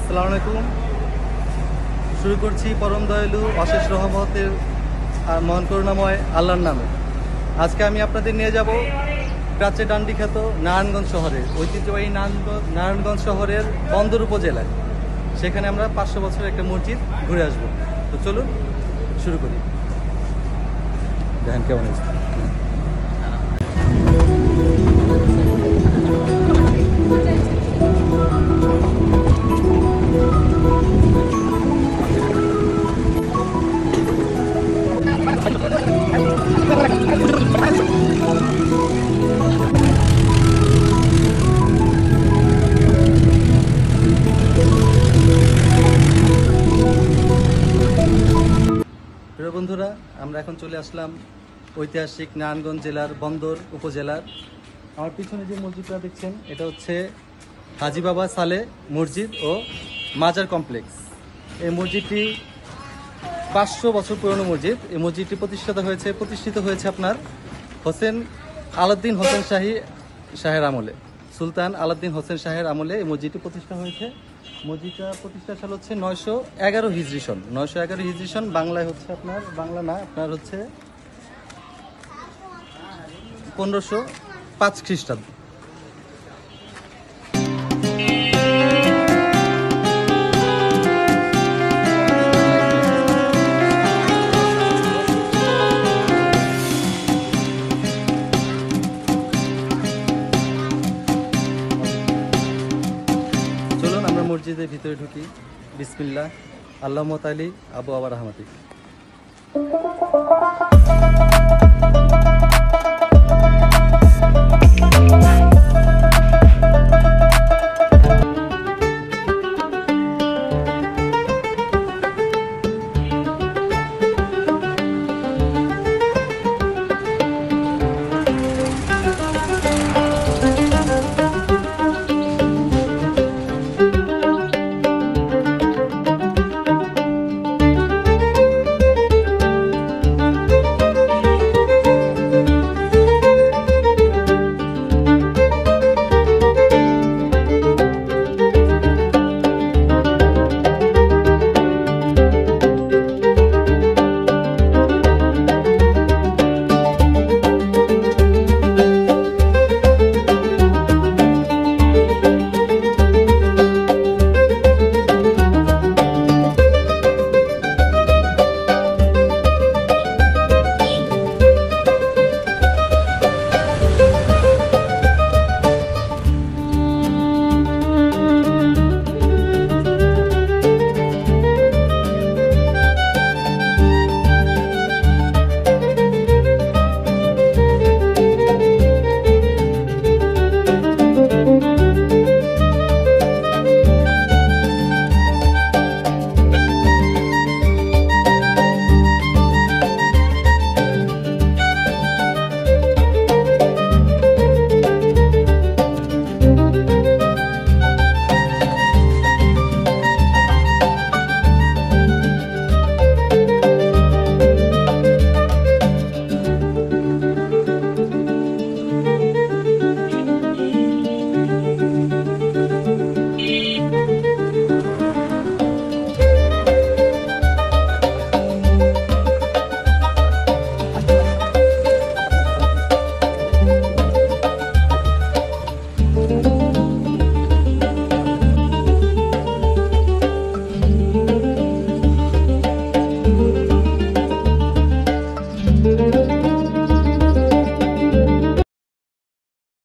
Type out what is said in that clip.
আসসালামু আলাইকুম। শুরু করছি পরম দয়ালু অশেষ রহমতের মহান করুণাময় আল্লাহর নামে। আজকে আমি আপনাদের নিয়ে যাব প্রাচ্যে ডান্ডি খ্যাত নারায়ণগঞ্জ শহরের ঐতিহ্যবাহী নারায়ণগঞ্জ শহরের বন্দর উপজেলায়। সেখানে আমরা 500 বছরের একটা মসজিদ ঘুরে আসবো। তো চলুন শুরু করি। দেখেন কেমন আছে। প্রিয় বন্ধুরা, আমরা এখন চলে আসলাম ঐতিহাসিক নারায়ণগঞ্জ জেলার বন্দর উপজেলার। আমার পিছনে যে মসজিদটা দেখছেন এটা হচ্ছে হাজি বাবা সালে মসজিদ ও মাজার কমপ্লেক্স। এই মসজিদটি 500 বছর পুরনো মসজিদ। এই মসজিদটি প্রতিষ্ঠিত হয়েছে আপনার আলাউদ্দিন হোসেন শাহের আমলে। সুলতান আলাউদ্দিন হোসেন শাহের আমলে এই মসজিদটি প্রতিষ্ঠা হয়েছে। মসজিদটা প্রতিষ্ঠার সাল হচ্ছে 911 হিজরি সন। 911 হিজরি সন বাংলায় হচ্ছে আপনার, বাংলা না, আপনার হচ্ছে 1505 খ্রিস্টাব্দ। চলুন আমরা মসজিদের ভিতরে ঢুকি। বিসমিল্লাহ, আল্লাহ তাআলা আবু আবার রহমাতি।